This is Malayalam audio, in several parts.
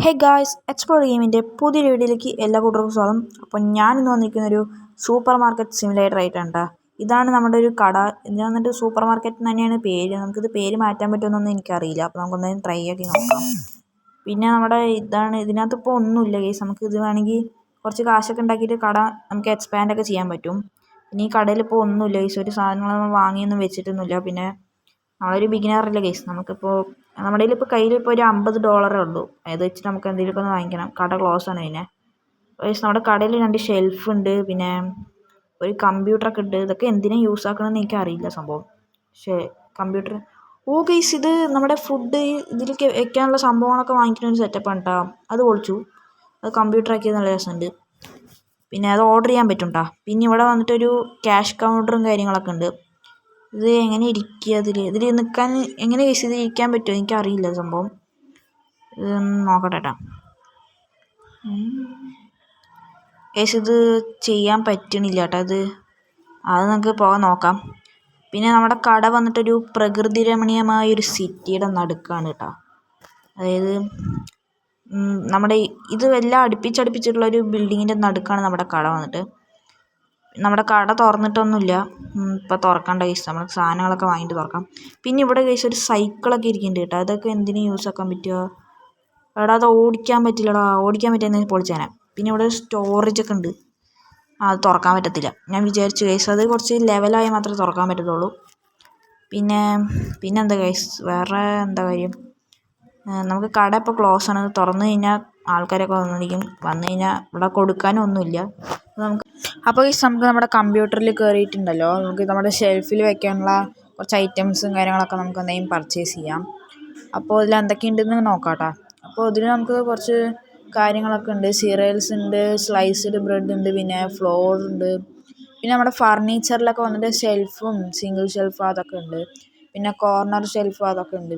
ഹേ ഗായ്സ്, എക്സ്പ്ലോർ ഗെയിമിൻ്റെ പുതിയൊരു വീഡിയോയിലേക്ക് എല്ലാ കൂട്ടർക്കും സ്വാഗതം. അപ്പോൾ ഞാനിന്ന് വന്നിരിക്കുന്നൊരു സൂപ്പർ മാർക്കറ്റ് സിമുലേറ്റർ ആയിട്ടാണ് കേട്ടോ. ഇതാണ് നമ്മുടെ ഒരു കട. ഇത് വന്നിട്ട് സൂപ്പർ മാർക്കറ്റ് തന്നെയാണ് പേര്. നമുക്കിത് പേര് മാറ്റാൻ പറ്റുമെന്നൊന്നും എനിക്കറിയില്ല. അപ്പോൾ നമുക്കൊന്ന് ട്രൈ ആക്കി നോക്കാം. പിന്നെ നമ്മുടെ ഇതിനകത്ത് ഇപ്പോൾ ഒന്നുമില്ല ഗൈസ്. നമുക്ക് ഇത് വേണമെങ്കിൽ കുറച്ച് കാശൊക്കെ ഉണ്ടാക്കിയിട്ട് കട നമുക്ക് എക്സ്പാൻഡൊക്കെ ചെയ്യാൻ പറ്റും. പിന്നെ ഈ കടയിൽ ഇപ്പോൾ ഒന്നുമില്ല ഗൈസ്. ഒരു സാധനങ്ങളൊന്നും വാങ്ങിയൊന്നും വെച്ചിട്ടൊന്നുമില്ല. പിന്നെ നമ്മളൊരു ബിഗിനറല്ല ഗൈസ്. നമുക്കിപ്പോൾ നമ്മുടെ കയ്യിലിപ്പോൾ ഒരു $50 ഉള്ളൂ. അത് വെച്ചിട്ട് നമുക്ക് എന്തെങ്കിലുമൊക്കെ ഒന്ന് വാങ്ങിക്കണം. കട ക്ലോസ് ആണ്. പിന്നെ ഗൈസ് നമ്മുടെ കടയിൽ 2 ഷെൽഫ് ഉണ്ട്. പിന്നെ ഒരു കമ്പ്യൂട്ടറൊക്കെ ഉണ്ട്. ഇതൊക്കെ എന്തിനാണ് യൂസ് ആക്കണമെന്ന് എനിക്കറിയില്ല സംഭവം. പക്ഷേ കമ്പ്യൂട്ടർ ഗൈസ്, ഇത് നമ്മുടെ ഫുഡ് ഇതിലേക്ക് വെക്കാനുള്ള സംഭവങ്ങളൊക്കെ വാങ്ങിക്കുന്ന ഒരു സെറ്റപ്പാണ് കേട്ടോ. അത് പൊളിച്ചു. അത് കമ്പ്യൂട്ടറാക്കിയത് നല്ല രസമുണ്ട്. പിന്നെ അത് ഓർഡർ ചെയ്യാൻ പറ്റും കേട്ടോ. പിന്നെ ഇവിടെ വന്നിട്ടൊരു ക്യാഷ് കൗണ്ടറും കാര്യങ്ങളൊക്കെ ഉണ്ട്. ഇത് എങ്ങനെ ഇരിക്കുക, ഇതിൽ നിൽക്കാൻ എങ്ങനെ ഗൈസ് ഇത് ഇരിക്കാൻ പറ്റുമോ എനിക്കറിയില്ല സംഭവം. നോക്കട്ടെ കേട്ടോ ഗൈസ്. ഇത് ചെയ്യാൻ പറ്റണില്ല കേട്ടോ. അത് നമുക്ക് പോകാൻ നോക്കാം. പിന്നെ നമ്മുടെ കട വന്നിട്ടൊരു പ്രകൃതി രമണീയമായ ഒരു സിറ്റിയുടെ നടുക്കാണ് കേട്ടോ. അതായത് നമ്മുടെ ഇത് എല്ലാം അടുപ്പിച്ചടുപ്പിച്ചിട്ടുള്ള ഒരു ബിൽഡിങ്ങിൻ്റെ നടുക്കാണ് നമ്മുടെ കട വന്നിട്ട്. നമ്മുടെ കട തുറന്നിട്ടൊന്നുമില്ല. ഇപ്പോൾ തുറക്കണ്ട ഗൈസ്. നമ്മൾ സാധനങ്ങളൊക്കെ വാങ്ങിയിട്ട് തുറക്കാം. പിന്നെ ഇവിടെ ഗൈസ് ഒരു സൈക്കിളൊക്കെ ഇരിക്കുന്നുണ്ട് കേട്ടോ. അതൊക്കെ എന്തിനു യൂസ് ആക്കാൻ പറ്റുമോ? എടാ, അത് ഓടിക്കാൻ പറ്റില്ലടാ. ഓടിക്കാൻ പറ്റുന്ന പൊളിച്ചേനെ. പിന്നെ ഇവിടെ സ്റ്റോറേജൊക്കെ ഉണ്ട്. അത് തുറക്കാൻ പറ്റത്തില്ല. ഞാൻ വിചാരിച്ചു ഗൈസ് അത് കുറച്ച് ലെവലായി മാത്രമേ തുറക്കാൻ പറ്റത്തുള്ളൂ. പിന്നെ എന്താ ഗൈസ്, വേറെ എന്താ കാര്യം? നമുക്ക് കട ഇപ്പോൾ ക്ലോസ് ആണ്. തുറന്നു കഴിഞ്ഞാൽ ആൾക്കാരൊക്കെ വന്നിരിക്കും. വന്നു കഴിഞ്ഞാൽ ഇവിടെ കൊടുക്കാനും ഒന്നുമില്ല. അപ്പോൾ ഗൈസ് നമുക്ക് നമ്മുടെ കമ്പ്യൂട്ടറിൽ കയറിയിട്ടുണ്ടല്ലോ. നമുക്ക് നമ്മുടെ ഷെൽഫിൽ വെക്കാനുള്ള കുറച്ച് ഐറ്റംസും കാര്യങ്ങളൊക്കെ നമുക്ക് എന്തെങ്കിലും പർച്ചേസ് ചെയ്യാം. അപ്പോൾ ഇതിൽ എന്തൊക്കെയുണ്ടെന്ന് നോക്കാം കേട്ടോ. അപ്പോൾ ഇതിൽ നമുക്ക് കുറച്ച് കാര്യങ്ങളൊക്കെ ഉണ്ട്. സീരിയൽസ് ഉണ്ട്, സ്ലൈസ്ഡ് ബ്രെഡ് ഉണ്ട്, പിന്നെ ഫ്ലോർ ഉണ്ട്. പിന്നെ നമ്മുടെ ഫർണിച്ചറിലൊക്കെ വന്നിട്ട് ഷെൽഫും സിംഗിൾ ഷെൽഫും അതൊക്കെ ഉണ്ട്. പിന്നെ കോർണർ ഷെൽഫും അതൊക്കെ ഉണ്ട്.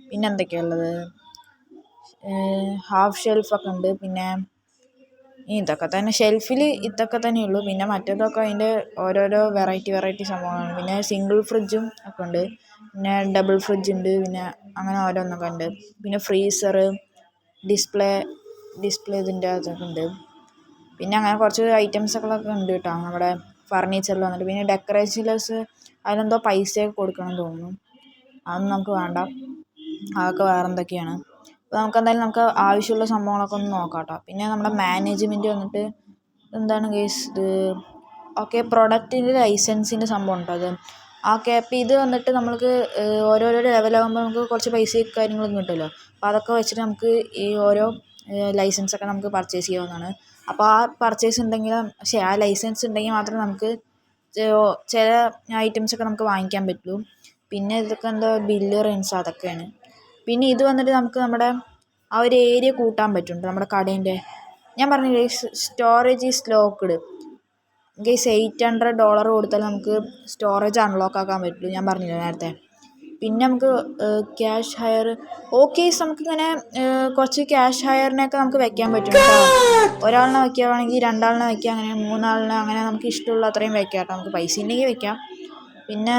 പിന്നെ എന്തൊക്കെയാണ് ഉള്ളത്? ഹാഫ് ഷെൽഫൊക്കെ ഉണ്ട്. പിന്നെ ഇതൊക്കെ തന്നെ ഷെൽഫിൽ ഇതൊക്കെ തന്നെയുള്ളൂ. പിന്നെ മറ്റേതൊക്കെ അതിൻ്റെ ഓരോരോ വെറൈറ്റി സംഭവങ്ങളാണ്. പിന്നെ സിംഗിൾ ഫ്രിഡ്ജും ഒക്കെ ഉണ്ട്. പിന്നെ ഡബിൾ ഫ്രിഡ്ജ് ഉണ്ട്. പിന്നെ അങ്ങനെ ഓരോന്നൊക്കെ ഉണ്ട്. പിന്നെ ഫ്രീസർ, ഡിസ്പ്ലേ ഇതിൻ്റെ അതൊക്കെ ഉണ്ട്. പിന്നെ അങ്ങനെ കുറച്ച് ഐറ്റംസൊക്കെ ഉണ്ട് കേട്ടോ നമ്മുടെ ഫർണിച്ചറിൽ വന്നിട്ട്. പിന്നെ ഡെക്കറേഷൻസ് അതിനെന്തോ പൈസയൊക്കെ കൊടുക്കണം തോന്നുന്നു. അതൊന്നും നമുക്ക് വേണ്ട. അതൊക്കെ വേറെ എന്തൊക്കെയാണ്. അപ്പോൾ നമുക്ക് ആവശ്യമുള്ള സംഭവങ്ങളൊക്കെ ഒന്ന് നോക്കാം കേട്ടോ. പിന്നെ നമ്മുടെ മാനേജ്മെൻറ്റ് വന്നിട്ട് എന്താണ് ഗൈസ് ഇത്? ഓക്കെ, പ്രൊഡക്റ്റിൻ്റെ ലൈസൻസിൻ്റെ സംഭവം ഉണ്ടോ അത്? ഓക്കെ, അപ്പോൾ ഇത് വന്നിട്ട് നമ്മൾക്ക് ഓരോരോ ലെവലാകുമ്പോൾ നമുക്ക് കുറച്ച് പൈസയും കാര്യങ്ങളൊക്കെ കിട്ടുമല്ലോ. അപ്പോൾ അതൊക്കെ വെച്ചിട്ട് നമുക്ക് ഈ ഓരോ ലൈസൻസൊക്കെ നമുക്ക് പർച്ചേസ് ചെയ്യാവുന്നതാണ്. അപ്പോൾ ആ പർച്ചേസ് ഉണ്ടെങ്കിൽ ആ ലൈസൻസ് ഉണ്ടെങ്കിൽ മാത്രമേ നമുക്ക് ചില ഐറ്റംസൊക്കെ നമുക്ക് വാങ്ങിക്കാൻ പറ്റുള്ളൂ. പിന്നെ ഇതൊക്കെ എന്തോ ബില്ല് റെൻസ് അതൊക്കെയാണ്. പിന്നെ ഇത് വന്നിട്ട് നമുക്ക് നമ്മുടെ ആ ഒരു ഏരിയ കൂട്ടാൻ പറ്റുന്നുണ്ട് നമ്മുടെ കടേൻ്റെ. ഞാൻ പറഞ്ഞില്ലേ സ്റ്റോറേജ് ഈസ് ലോക്ക്ഡ് ഗൈസ്. $800 കൊടുത്താൽ നമുക്ക് സ്റ്റോറേജ് അൺലോക്ക് ആക്കാൻ പറ്റുള്ളൂ. ഞാൻ പറഞ്ഞില്ലേ നേരത്തെ. പിന്നെ നമുക്ക് ക്യാഷ് ഹയർ നമുക്കിങ്ങനെ കുറച്ച് ക്യാഷ് ഹയറിനൊക്കെ നമുക്ക് വെക്കാൻ പറ്റും കേട്ടോ. ഒരാളിനെ വയ്ക്കുകയാണെങ്കിൽ 2 ആളിനെ വയ്ക്കാം, അങ്ങനെ 3 ആളിനെ, അങ്ങനെ നമുക്ക് ഇഷ്ടമുള്ള അത്രയും വെക്കാം കേട്ടോ. നമുക്ക് പൈസ ഉണ്ടെങ്കിൽ വെക്കാം. പിന്നെ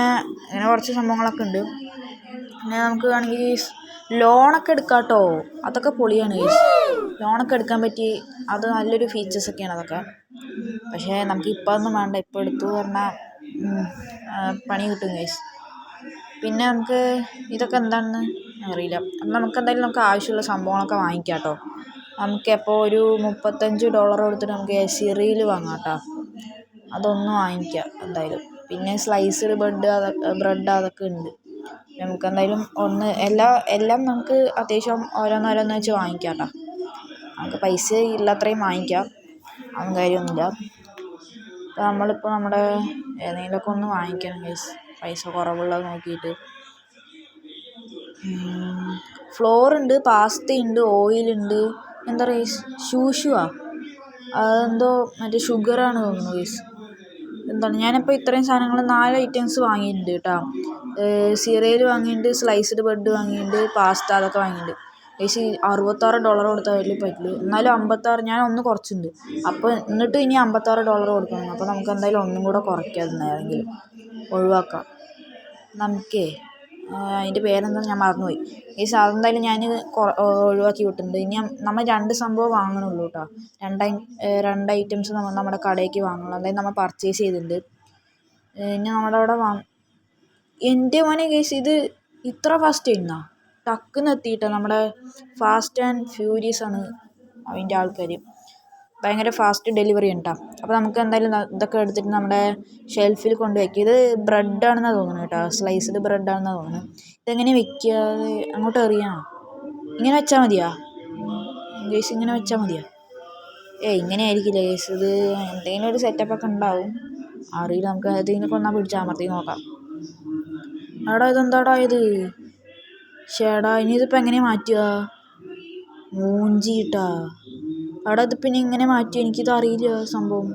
അങ്ങനെ കുറച്ച് സംഭവങ്ങളൊക്കെ ഉണ്ട്. പിന്നെ നമുക്ക് വേണമെങ്കിൽ ലോണൊക്കെ എടുക്കാം കേട്ടോ. അതൊക്കെ പൊളിയാണ് ഗൈസ്. ലോണൊക്കെ എടുക്കാൻ പറ്റി അത് നല്ലൊരു ഫീച്ചേഴ്സൊക്കെയാണ് അതൊക്കെ. പക്ഷേ നമുക്ക് ഇപ്പോൾ ഒന്നും വേണ്ട. ഇപ്പോൾ എടുത്തു പറഞ്ഞാൽ പണി കിട്ടും ഗൈസ്. പിന്നെ നമുക്ക് ഇതൊക്കെ എന്താണെന്ന് അറിയില്ല. അപ്പം നമുക്ക് എന്തായാലും ആവശ്യമുള്ള സംഭവങ്ങളൊക്കെ വാങ്ങിക്കാം കേട്ടോ. നമുക്കെപ്പോൾ ഒരു $35 കൊടുത്തിട്ട് നമുക്ക് സിറിയിൽ വാങ്ങാം കേട്ടോ. അതൊന്ന് വാങ്ങിക്കാം എന്തായാലും. പിന്നെ സ്ലൈസ്ഡ് ബ്രെഡ് അതൊക്കെ ഉണ്ട്. നമുക്ക് എന്തായാലും എല്ലാം നമുക്ക് അത്യാവശ്യം ഓരോന്നോരോന്ന് വെച്ച് വാങ്ങിക്കാം കേട്ടോ. നമുക്ക് പൈസ ഇല്ലത്രയും വാങ്ങിക്കാം, അതൊന്നും കാര്യമൊന്നുമില്ല. അപ്പോൾ നമ്മളിപ്പോൾ നമ്മുടെ ഏതെങ്കിലുമൊക്കെ ഒന്ന് വാങ്ങിക്കണം ഗൈസ്, പൈസ കുറവുള്ളത് നോക്കിയിട്ട്. ഫ്ലോറുണ്ട്, പാസ്തയുണ്ട്, ഓയിലുണ്ട്, എന്താ പറയുക ഷൂഷുവാ അതെന്തോ മറ്റേ ഷുഗറാണ് തോന്നുന്നു ഗൈസ്. എന്താണ് ഞാനിപ്പോൾ ഇത്രയും സാധനങ്ങൾ 4 ഐറ്റംസ് വാങ്ങിയിട്ടുണ്ട് കേട്ടോ. സീറിയൽ വാങ്ങിയിട്ടുണ്ട്, സ്ലൈസ്ഡ് ബ്രെഡ് വാങ്ങിയിട്ടുണ്ട്, പാസ്ത അതൊക്കെ വാങ്ങിയിട്ടുണ്ട്. ഏകദേശം $66 കൊടുത്താൽ വലിയ പറ്റില്ല. എന്നാലും 56 ഞാൻ ഒന്ന് കുറച്ചുണ്ട്. അപ്പോൾ എന്നിട്ടും ഇനി $56 കൊടുക്കണം. അപ്പോൾ നമുക്ക് എന്തായാലും ഒന്നും കൂടെ കുറയ്ക്കാം. ഏതെങ്കിലും ഒഴിവാക്കാം. അതിൻ്റെ പേരെന്താണെന്ന് ഞാൻ മറന്നുപോയി. ഗൈസ് അതെന്തായാലും ഞാൻ ഒഴിവാക്കി വിട്ടിട്ടുണ്ട്. ഇനി നമ്മൾ 2 സംഭവം വാങ്ങണുള്ളൂ കേട്ടോ. രണ്ട് ഐറ്റംസ് നമ്മുടെ കടയ്ക്ക് വാങ്ങുള്ളൂ. അതായത് നമ്മൾ പർച്ചേസ് ചെയ്തിട്ടുണ്ട്. ഇനി നമ്മുടെ അവിടെ എൻ്റെ മോനെ ഗൈസ് ഇത് ഇത്ര ഫാസ്റ്റ് ആയിരുന്നോ? ടക്കുന്ന് എത്തിയിട്ടോ. നമ്മുടെ ഫാസ്റ്റ് ആൻഡ് ഫ്യൂരിയസ് ആണ് അതിൻ്റെ ആൾക്കാർ. ഭയങ്കര ഫാസ്റ്റ് ഡെലിവറി ഉണ്ട് കേട്ടോ. അപ്പോൾ നമുക്ക് എന്തായാലും ഇതൊക്കെ എടുത്തിട്ട് നമ്മുടെ ഷെൽഫിൽ കൊണ്ട് വയ്ക്കുക. ഇത് ബ്രെഡാണെന്നാണ് തോന്നുന്നത് കേട്ടോ. സ്ലൈസ്ഡ് ബ്രെഡാണെന്നാണ് തോന്നുന്നത്. ഇതെങ്ങനെ വെക്കുക? അങ്ങോട്ട് എറിയണോ? ഇങ്ങനെ വെച്ചാൽ മതിയോ ഗൈസ്? ഇങ്ങനെ വെച്ചാൽ മതിയോ? ഇങ്ങനെ ആയിരിക്കില്ല ഗൈസ്. ഇത് എന്തെങ്കിലും ഒരു സെറ്റപ്പൊക്കെ ഉണ്ടാവും. അറിയില്ല. നമുക്ക് ഇതിനൊക്കെ ഒന്നാ പിടിച്ച് അമർത്തി നോക്കാം. എടാ ഇതെന്താടാ ഇത്? ചേടാ ഇനി ഇതിപ്പോൾ എങ്ങനെ മാറ്റുക? മൂഞ്ചിട്ടാ. എടാ ഇത് പിന്നെ ഇങ്ങനെ മാറ്റി? എനിക്കിത് അറിയില്ല സംഭവം.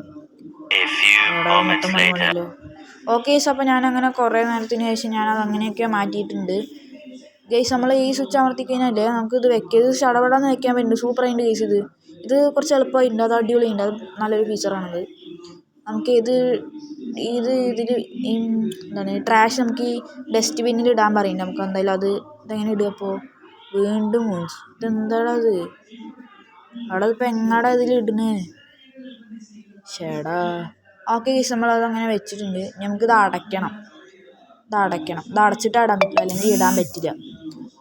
എടാ മൊത്തം പണിയാണല്ലോ. ഓക്കെ ഗൈസ്, അപ്പോൾ ഞാനങ്ങനെ കുറേ നേരത്തിന് ശേഷം ഞാനത് അങ്ങനെയൊക്കെ മാറ്റിയിട്ടുണ്ട് ഗൈസ്. നമ്മൾ ഈ സ്വിച്ച് അമർത്തി കഴിഞ്ഞാൽ നമുക്കിത് വെക്കിയത് ചടപടാന്ന് വെക്കാൻ പറ്റുന്നുണ്ട്. സൂപ്പറായിട്ട് ഗൈസ്. ഇത് കുറച്ച് എളുപ്പമായിട്ടുണ്ട്. അത് അടിപൊളിയുണ്ട്. അത് നല്ലൊരു ഫീച്ചറാണത്. നമുക്ക് ഇതിൽ എന്താണ് ട്രാഷ് നമുക്ക് ഈ ഡസ്റ്റ്ബിന്നിൽ ഇടാൻ പറയുന്നുണ്ട്. നമുക്ക് എന്തായാലും ഇതെങ്ങനെ ഇടുക? അപ്പോൾ വീണ്ടും മൂഞ്ചി. ഇതെന്താടാ ഇത്? അവിടെ ഇതിപ്പോൾ എങ്ങാടാ ഇതിൽ ഇടുന്നേ? ചേടാ. ഓക്കെ ഗൈസ്, നമ്മളത് അങ്ങനെ വെച്ചിട്ടുണ്ട്. നമുക്കിത് അടയ്ക്കണം. ഇത് അടച്ചിട്ട് ഇടാൻ പറ്റില്ല, അല്ലെങ്കിൽ ഇടാൻ പറ്റില്ല.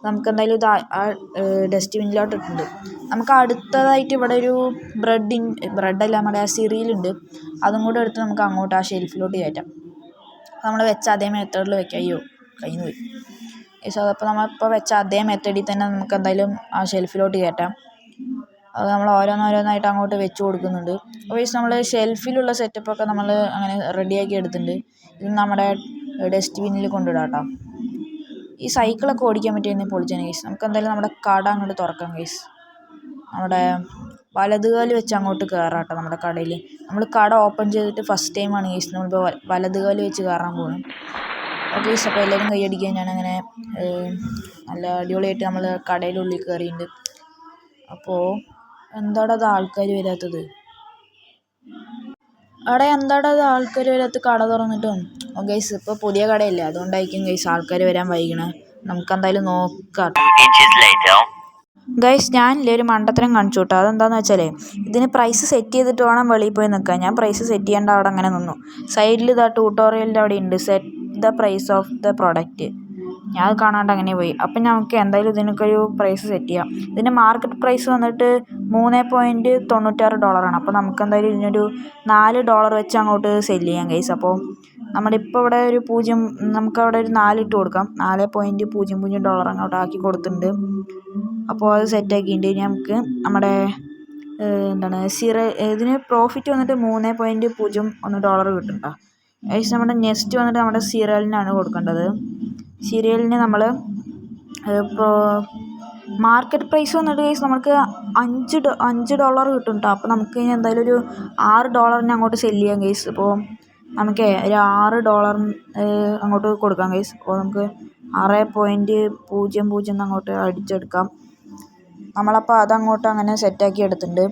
നമുക്ക് എന്തായാലും ഇത് ഡസ്റ്റ്ബിന്നിലോട്ട് ഇട്ടിട്ടുണ്ട്. നമുക്ക് അടുത്തതായിട്ട് ഇവിടെ ഒരു ബ്രെഡല്ല നമ്മുടെ സിറിയലുണ്ട്. അതും കൂടെ എടുത്ത് നമുക്ക് അങ്ങോട്ട് ആ ഷെൽഫിലോട്ട് കയറ്റാം. നമ്മൾ വെച്ച അതേ മെത്തേഡിൽ വെക്കാം. അയ്യോ കയ്യിൽ നിന്ന് പോയി ഗൈസ്. അതപ്പോൾ നമ്മളിപ്പോൾ വെച്ച അതേ മെത്തേഡിൽ തന്നെ നമുക്ക് എന്തായാലും ആ ഷെൽഫിലോട്ട് കയറ്റാം. അത് നമ്മൾ ഓരോന്നോരോന്നായിട്ട് അങ്ങോട്ട് വെച്ച് കൊടുക്കുന്നുണ്ട്. ഗൈസ് നമ്മൾ ഷെൽഫിലുള്ള സെറ്റപ്പൊക്കെ നമ്മൾ അങ്ങനെ റെഡിയാക്കി എടുത്തിട്ടുണ്ട്. ഇത് നമ്മുടെ ഡസ്റ്റ്ബിന്നിൽ കൊണ്ടിടാം കേട്ടോ. ഈ സൈക്കിളൊക്കെ ഓടിക്കാൻ പറ്റിയെന്ന് പൊളിച്ചാണ് ഗൈസ്. നമുക്ക് എന്തായാലും നമ്മുടെ കട അങ്ങോട്ട് തുറക്കാം ഗൈസ്. നമ്മുടെ വലതുകാല് വെച്ച് അങ്ങോട്ട് കയറാം കേട്ടോ. നമ്മുടെ കടയിൽ നമ്മൾ കട ഓപ്പൺ ചെയ്തിട്ട് ഫസ്റ്റ് ടൈമാണ് ഗൈസ് നമ്മളിപ്പോൾ വലതുകാല് വെച്ച് കയറാൻ പോകുന്നത്. ഓക്കെ ഗൈസ്, അപ്പോൾ എല്ലാവരും കൈയടിക്കാൻ ഞാനങ്ങനെ നല്ല അടിപൊളിയായിട്ട് നമ്മൾ കടയുടെ ഉള്ളിൽ കയറിയിട്ടുണ്ട്. അപ്പോൾ എന്താടാ അത് ആൾക്കാർ വരാത്തത്? അവിടെ എന്താടാ അത് ആൾക്കാർ വരാത്ത? കട തുറന്നിട്ടും. ഗൈസ് ഇപ്പോൾ പുതിയ കടയല്ലേ, അതുകൊണ്ടായിരിക്കും ഗൈസ് ആൾക്കാർ വരാൻ വൈകണേ. നമുക്കെന്തായാലും നോക്കാം ഗൈസ്. ഞാനില്ലേ ഒരു മണ്ടത്തരം കാണിച്ചു കേട്ടോ. അതെന്താണെന്ന് വെച്ചാൽ ഇതിന് പ്രൈസ് സെറ്റ് ചെയ്തിട്ട് വേണം വെളിയിൽ പോയി നിൽക്കാൻ. ഞാൻ പ്രൈസ് സെറ്റ് ചെയ്യേണ്ട അവിടെ അങ്ങനെ നിന്നു. സൈഡിൽ ഇതാ ട്യൂട്ടോറിയലിൻ്റെ അവിടെ ഉണ്ട് set the price of the product. ഞാൻ അത് കാണാണ്ട് അങ്ങനെ പോയി. അപ്പം നമുക്ക് എന്തായാലും ഇതിനൊക്കെ ഒരു പ്രൈസ് സെറ്റ് ചെയ്യാം. ഇതിൻ്റെ മാർക്കറ്റ് പ്രൈസ് വന്നിട്ട് $3.96. അപ്പോൾ നമുക്ക് എന്തായാലും ഇതിനൊരു $4 വെച്ച് അങ്ങോട്ട് സെല് ചെയ്യാം ഗൈസ്. അപ്പോൾ നമ്മളിപ്പോൾ ഇവിടെ ഒരു നമുക്കവിടെ ഒരു 4 ഇട്ട് കൊടുക്കാം. $4.00 അങ്ങോട്ട് ആക്കി കൊടുത്തിട്ടുണ്ട്. അപ്പോൾ അത് സെറ്റാക്കിയിട്ടുണ്ട്. ഇനി നമുക്ക് നമ്മുടെ ഇതിന് പ്രോഫിറ്റ് വന്നിട്ട് $3.01 കിട്ടും കേട്ടോ. ഗൈസ് നമ്മുടെ നെക്സ്റ്റ് വന്നിട്ട് നമ്മുടെ സിറിയലിനാണ് കൊടുക്കേണ്ടത്. സിറിയലിന് നമ്മൾ ഇപ്പോൾ മാർക്കറ്റ് പ്രൈസ് വന്നിട്ട് ഗൈസ് നമുക്ക് $5 കിട്ടും കേട്ടോ. അപ്പോൾ നമുക്ക് ഇനി എന്തായാലും ഒരു $6 അങ്ങോട്ട് സെല് ചെയ്യാം ഗൈസ്. അപ്പോൾ നമുക്ക് ഒരു $6 അങ്ങോട്ട് കൊടുക്കാം ഗൈസ്. അപ്പോൾ നമുക്ക് 6.00 അങ്ങോട്ട് അടിച്ചെടുക്കാം. നമ്മളപ്പോൾ അതങ്ങോട്ട് അങ്ങനെ സെറ്റാക്കി എടുത്തിട്ടുണ്ട്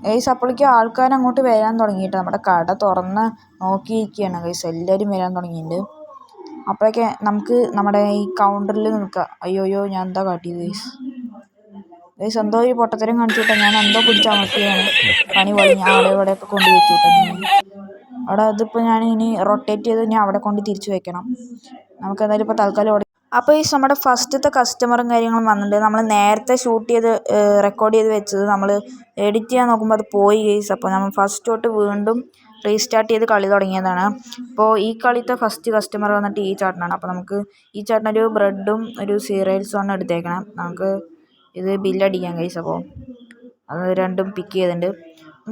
ഗൈസ്. അപ്പോഴേക്കും ആൾക്കാർ അങ്ങോട്ട് വരാൻ തുടങ്ങിയിട്ട് നമ്മുടെ കട തുറന്ന് നോക്കിയിരിക്കുകയാണ് ഗൈസ്. എല്ലാവരും വരാൻ തുടങ്ങിയിട്ടുണ്ട്. അപ്പോഴൊക്കെ നമുക്ക് നമ്മുടെ ഈ കൗണ്ടറിൽ നിൽക്കാം. അയ്യോ ഞാൻ എന്താ കാട്ടിയത് ഗൈസ്? എന്തോ ഒരു പൊട്ടത്തരം കാണിച്ചു വിട്ടാൽ ഞാൻ എന്തോ പിടിച്ചമർത്തിയാണ് പണി പോലെ. ഞാൻ ഇവിടെയൊക്കെ കൊണ്ട് വെച്ചു വിട്ടാൽ അവിടെ അതിപ്പോൾ ഞാൻ ഇനി റൊട്ടേറ്റ് ചെയ്ത് ഞാൻ അവിടെ കൊണ്ട് തിരിച്ചു വെക്കണം. നമുക്ക് എന്തായാലും ഇപ്പോൾ തൽക്കാലം അപ്പോൾ ഈ നമ്മുടെ ഫസ്റ്റത്തെ കസ്റ്റമറും കാര്യങ്ങളും വന്നിട്ടുണ്ട്. നമ്മൾ നേരത്തെ റെക്കോർഡ് ചെയ്ത് വെച്ചത് നമ്മൾ എഡിറ്റ് ചെയ്യാൻ നോക്കുമ്പോൾ അത് പോയി ഗൈസ്. അപ്പോൾ നമ്മൾ ഫസ്റ്റ് തൊട്ട് വീണ്ടും റീസ്റ്റാർട്ട് ചെയ്ത് കളി തുടങ്ങിയതാണ്. അപ്പോൾ ഈ കളിത്തെ ഫസ്റ്റ് കസ്റ്റമർ വന്നിട്ട് ഈ ചേട്ടനാണ്. അപ്പോൾ നമുക്ക് ഈ ചേട്ടനൊരു ബ്രെഡും ഒരു സീരിയൽസുമാണ് എടുത്തേക്കണം. നമുക്ക് ഇത് ബില്ലടിക്കാം ഗൈസ്. അപ്പോൾ അത് രണ്ടും പിക്ക് ചെയ്തിട്ടുണ്ട്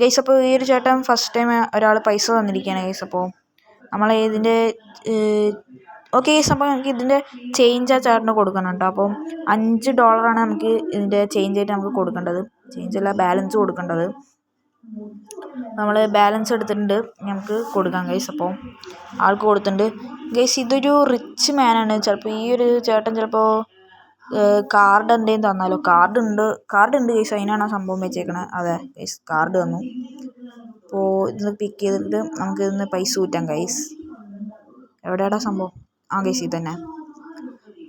ഗൈസ്. അപ്പോൾ ഈ ഒരു ചേട്ടൻ ഫസ്റ്റ് ടൈം ഒരാൾ പൈസ തന്നിരിക്കുകയാണ് ഗൈസ്. അപ്പോൾ നമ്മൾ ഇതിൻ്റെ ഓക്കെ ഗൈസ്, അപ്പോൾ നമുക്ക് ഇതിൻ്റെ ചേഞ്ച് ആ ചേട്ടന് കൊടുക്കണം കേട്ടോ. അപ്പം $5 നമുക്ക് ഇതിൻ്റെ ചേഞ്ചായിട്ട് നമുക്ക് കൊടുക്കേണ്ടത്. ചേഞ്ചല്ല, ബാലൻസ് കൊടുക്കേണ്ടത്. നമ്മൾ ബാലൻസ് എടുത്തിട്ടുണ്ട്, നമുക്ക് കൊടുക്കാം ഗൈസ്. അപ്പോൾ ആൾക്ക് കൊടുത്തിട്ടുണ്ട് ഗൈസ്. ഇതൊരു റിച്ച് മാനാണ്. ചിലപ്പോൾ ഈ ഒരു ചേട്ടൻ ചിലപ്പോൾ കാർഡ് എന്തെങ്കിലും തന്നാലോ. കാർഡ് ഉണ്ട് ഗൈസ്. അതിനാണ് ആ സംഭവം വെച്ചേക്കണത്. അതെ ഗൈസ്, കാർഡ് തന്നു. അപ്പോൾ ഇത് പിക്ക് ചെയ്തിട്ട് നമുക്ക് ഇതിന് പൈസ കൂറ്റാം ഗൈസ്. എവിടെയാടാ സംഭവം? ഗൈസ് ഇത് തന്നെ.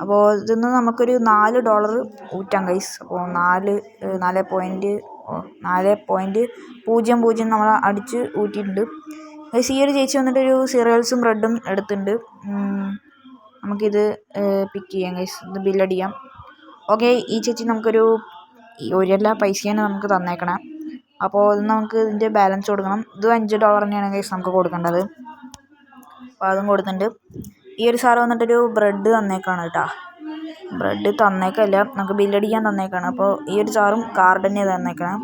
അപ്പോൾ ഇതിന്ന് നമുക്കൊരു $4 ഊറ്റാം ഗൈസ്. അപ്പോൾ 4.00 നമ്മൾ അടിച്ച് ഊറ്റിയിട്ടുണ്ട് ഗൈസ്. ഈ ഒരു ചേച്ചി വന്നിട്ടൊരു സീരിയൽസും ബ്രെഡും എടുത്തിട്ടുണ്ട്. നമുക്കിത് പിക്ക് ചെയ്യാം ഗൈസ്. ഇത് ബില്ലടിക്കാം. ഓക്കെ, ഈ ചേച്ചി നമുക്കൊരു എല്ലാ പൈസയാണ് നമുക്ക് തന്നേക്കണം. അപ്പോൾ ഇത് നമുക്ക് ഇതിൻ്റെ ബാലൻസ് കൊടുക്കണം. ഇത് $5 തന്നെയാണ് ഗൈസ് നമുക്ക് കൊടുക്കേണ്ടത്. അപ്പോൾ അതും കൊടുത്തിട്ടുണ്ട്. ഈ ഒരു സാറ് വന്നിട്ടൊരു ബ്രെഡ് തന്നേക്കാണ് കേട്ടോ. ബ്രെഡ് തന്നേക്കല്ല, നമുക്ക് ബില്ലടിക്കാൻ തന്നേക്കാണ്. അപ്പോൾ ഈ ഒരു സാറും കാർഡ് തന്നെ തന്നേക്കണം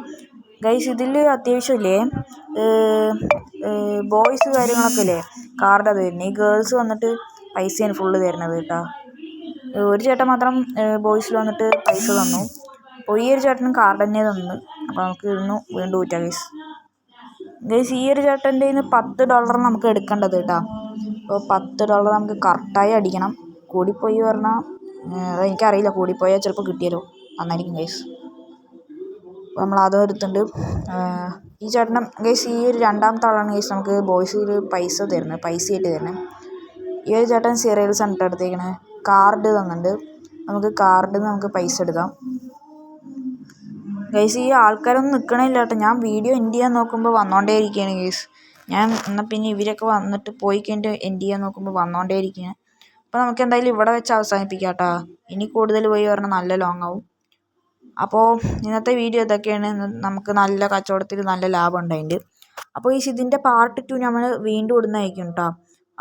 ഗൈസ്. ഇതിൽ അത്യാവശ്യമില്ലേ ബോയ്സ് കാര്യങ്ങളൊക്കെ ഇല്ലേ കാർഡ് അത് തരുന്നത്. ഈ ഗേൾസ് വന്നിട്ട് പൈസയാണ് ഫുള്ള് തരുന്നത് കേട്ടോ. ഒരു ചേട്ടൻ മാത്രം ബോയ്സിൽ വന്നിട്ട് പൈസ തന്നു. അപ്പോൾ ഈ ഒരു ചേട്ടനും കാർഡ് തന്നെ തന്നു. അപ്പോൾ നമുക്ക് ഇന്ന് വീണ്ടും ഊറ്റാം ഗൈസ്. ഈ ഒരു ചേട്ടൻ്റെ കയ്യിൽ നിന്ന് $10 നമുക്ക് എടുക്കേണ്ടത് കേട്ടോ. അപ്പോൾ $10 നമുക്ക് കറക്റ്റായി അടിക്കണം. കൂടിപ്പോയി പറഞ്ഞാൽ അതെനിക്കറിയില്ല, കൂടിപ്പോയാൽ ചിലപ്പോൾ കിട്ടിയാലോ നന്നായിരിക്കും ഗൈസ്. അപ്പോൾ നമ്മൾ അതും എടുത്തിട്ടുണ്ട്. ഈ ചേട്ടനും ഗൈസ് ഈ ഒരു രണ്ടാമത്തെ ആളാണ് ഗൈസ് നമുക്ക് ബോയ്സിൽ പൈസയായിട്ട് തരുന്നത്. ഈ ഒരു ചേട്ടൻ സീരിയൽസ് ആണ് എടുത്തേക്കണത്. കാർഡ് തന്നിട്ടുണ്ട്. നമുക്ക് കാർഡിൽ നിന്ന് നമുക്ക് പൈസ എടുക്കാം ഗൈസ്. ഈ ആൾക്കാരൊന്നും നിൽക്കണില്ല കേട്ടോ. ഞാൻ വീഡിയോ എൻഡ് ചെയ്യാൻ നോക്കുമ്പോൾ വന്നുകൊണ്ടേ ഇരിക്കുകയാണ് ഗൈസ്. എന്നാൽ പിന്നെ ഇവരൊക്കെ വന്നിട്ട് പോയി കഴിഞ്ഞിട്ട് എൻഡ് ചെയ്യാൻ നോക്കുമ്പോൾ വന്നുകൊണ്ടേ ഇരിക്കുകയാണ്. അപ്പോൾ നമുക്ക് എന്തായാലും ഇവിടെ വെച്ച് അവസാനിപ്പിക്കാം കേട്ടോ. ഇനി കൂടുതൽ പോയി പറഞ്ഞാൽ നല്ല ലോങ് ആവും. അപ്പോൾ ഇന്നത്തെ വീഡിയോ ഇതൊക്കെയാണ്. നമുക്ക് നല്ല കച്ചവടത്തിൽ നല്ല ലാഭം ഉണ്ടായിട്ടുണ്ട്. അപ്പോൾ ഇതിൻ്റെ പാർട്ട് 2 നമ്മൾ വീണ്ടും ഇടുന്നതായിരിക്കും കേട്ടോ.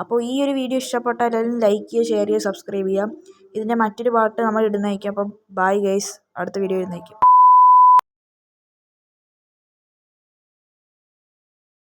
അപ്പോൾ ഈ ഒരു വീഡിയോ ഇഷ്ടപ്പെട്ടാൽ എല്ലാവരും ലൈക്ക് ചെയ്യുക, ഷെയർ ചെയ്യുക, സബ്സ്ക്രൈബ് ചെയ്യുക. ഇതിൻ്റെ മറ്റൊരു പാർട്ട് നമ്മൾ ഇടുന്നതായിരിക്കും. അപ്പോൾ ബൈ ഗൈസ്, അടുത്ത വീഡിയോ ഇടുന്നതായിരിക്കും.